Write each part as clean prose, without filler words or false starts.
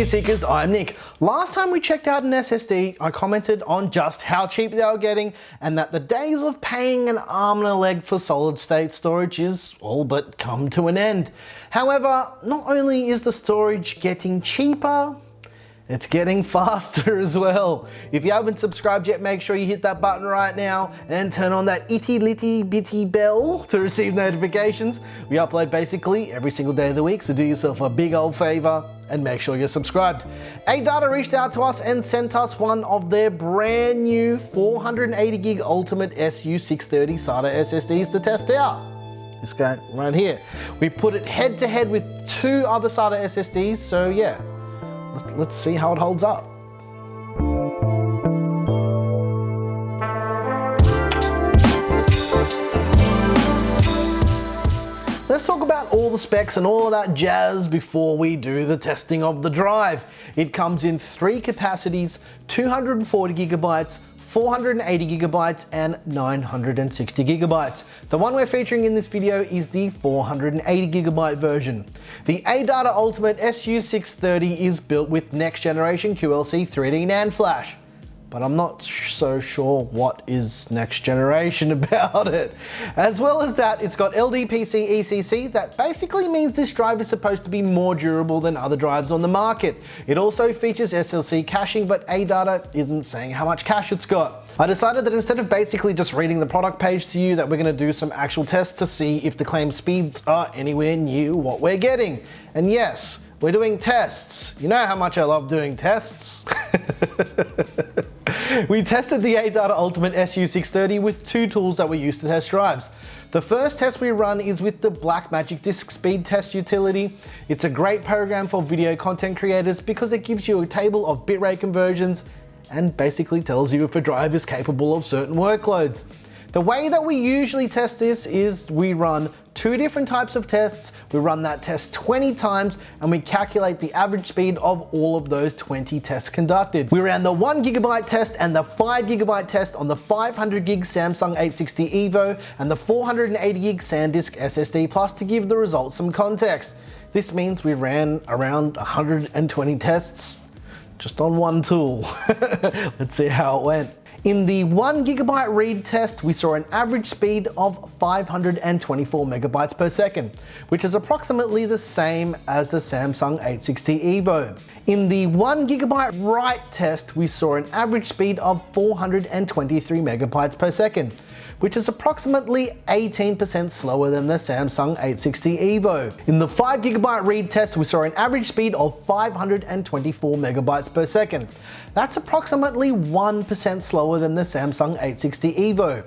Gear Seekers, I'm Nick. Last time we checked out an SSD, I commented on just how cheap they were getting and that the days of paying an arm and a leg for solid state storage is all but come to an end. However, not only is the storage getting cheaper, it's getting faster as well. If you haven't subscribed yet, make sure you hit that button right now and turn on that itty litty bitty bell to receive notifications. We upload basically every single day of the week, so do yourself a big old favor and make sure you're subscribed. ADATA reached out to us and sent us one of their brand new 480 gig Ultimate SU630 SATA SSDs to test out. This guy right here. We put it head to head with two other SATA SSDs, so yeah. Let's see how it holds up. Let's talk about all the specs and all of that jazz before we do the testing of the drive. It comes in three capacities, 240 gigabytes, 480 gigabytes and 960 gigabytes. The one we're featuring in this video is the 480 gigabyte version. The ADATA Ultimate SU630 is built with next generation QLC 3D NAND flash, but I'm not so sure what is next generation about it. As well as that, it's got LDPC ECC. That basically means this drive is supposed to be more durable than other drives on the market. It also features SLC caching, but ADATA isn't saying how much cache it's got. I decided that instead of basically just reading the product page to you, that we're gonna do some actual tests to see if the claimed speeds are anywhere near what we're getting. And yes, we're doing tests. You know how much I love doing tests. We tested the ADATA Ultimate SU630 with two tools that we use to test drives. The first test we run is with the Blackmagic Disk Speed Test utility. It's a great program for video content creators because it gives you a table of bitrate conversions and basically tells you if a drive is capable of certain workloads. The way that we usually test this is we run two different types of tests. We run that test 20 times and we calculate the average speed of all of those 20 tests conducted. We ran the 1 gigabyte test and the 5 gigabyte test on the 500 gig Samsung 860 EVO and the 480 gig SanDisk SSD Plus to give the results some context. This means we ran around 120 tests just on one tool. Let's see how it went. In the 1 gigabyte read test, we saw an average speed of 524 megabytes per second, which is approximately the same as the Samsung 860 EVO. In the 1 gigabyte write test, we saw an average speed of 423 megabytes per second, which is approximately 18% slower than the Samsung 860 EVO. In the 5 gigabyte read test, we saw an average speed of 524 megabytes per second. That's approximately 1% slower than the Samsung 860 EVO.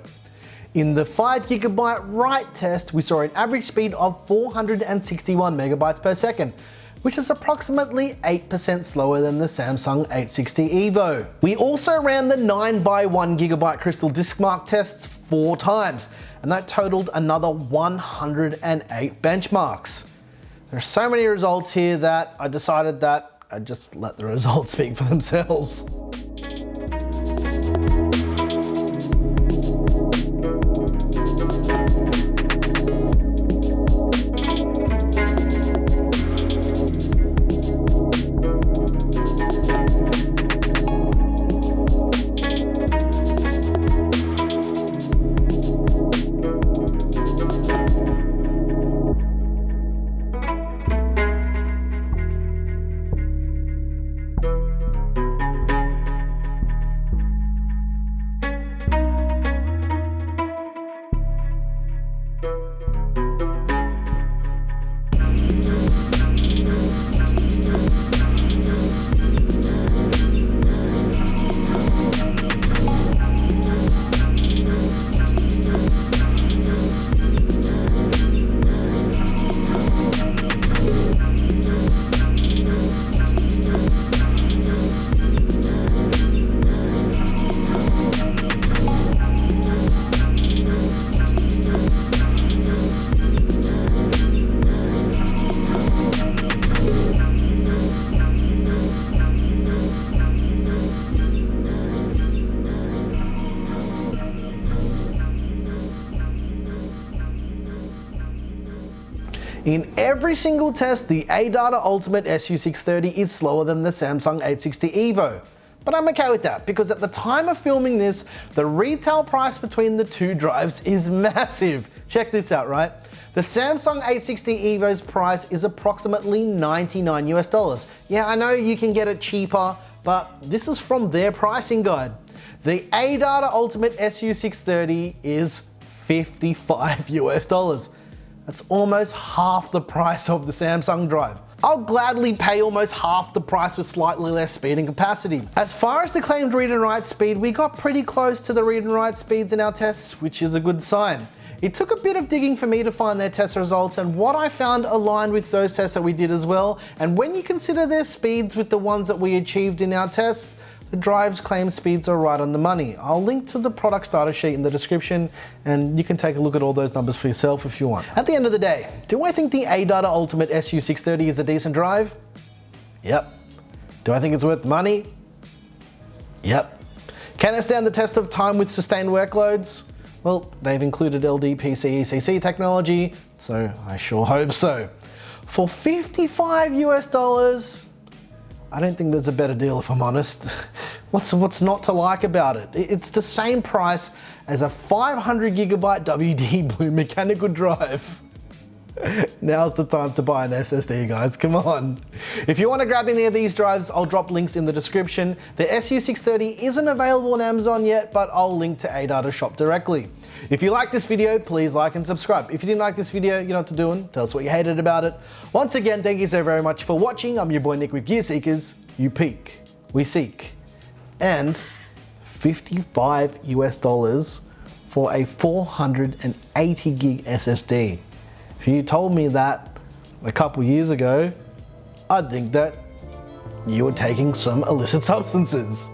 In the 5 gigabyte write test, we saw an average speed of 461 megabytes per second, which is approximately 8% slower than the Samsung 860 EVO. We also ran the 9 by 1 gigabyte Crystal Disk Mark tests 4 times, and that totaled another 108 benchmarks. There are so many results here that I decided that I'd just let the results speak for themselves. In every single test, the ADATA Ultimate SU630 is slower than the Samsung 860 EVO. But I'm okay with that, because at the time of filming this, the retail price between the two drives is massive. Check this out, right? The Samsung 860 EVO's price is approximately $99 US. Yeah, I know you can get it cheaper, but this is from their pricing guide. The ADATA Ultimate SU630 is $55 US. That's almost half the price of the Samsung drive. I'll gladly pay almost half the price with slightly less speed and capacity. As far as the claimed read and write speed, we got pretty close to the read and write speeds in our tests, which is a good sign. It took a bit of digging for me to find their test results, and what I found aligned with those tests that we did as well. And when you consider their speeds with the ones that we achieved in our tests, the drive's claimed speeds are right on the money. I'll link to the product starter sheet in the description, and you can take a look at all those numbers for yourself if you want. At the end of the day, do I think the ADATA Ultimate SU630 is a decent drive? Yep. Do I think it's worth the money? Yep. Can it stand the test of time with sustained workloads? Well, they've included LDPC ECC technology, so I sure hope so. For $55 US, I don't think there's a better deal, if I'm honest. What's not to like about it? It's the same price as a 500GB WD Blue mechanical drive. Now's the time to buy an SSD, guys, come on. If you want to grab any of these drives, I'll drop links in the description. The SU630 isn't available on Amazon yet, but I'll link to ADATA shop directly. If you like this video, please like and subscribe. If you didn't like this video, you know what to do, tell us what you hated about it. Once again, thank you so very much for watching. I'm your boy Nick with Gear Seekers. You peek, we seek. And $55 US for a 480 gig SSD. If you told me that a couple years ago, I'd think that you were taking some illicit substances.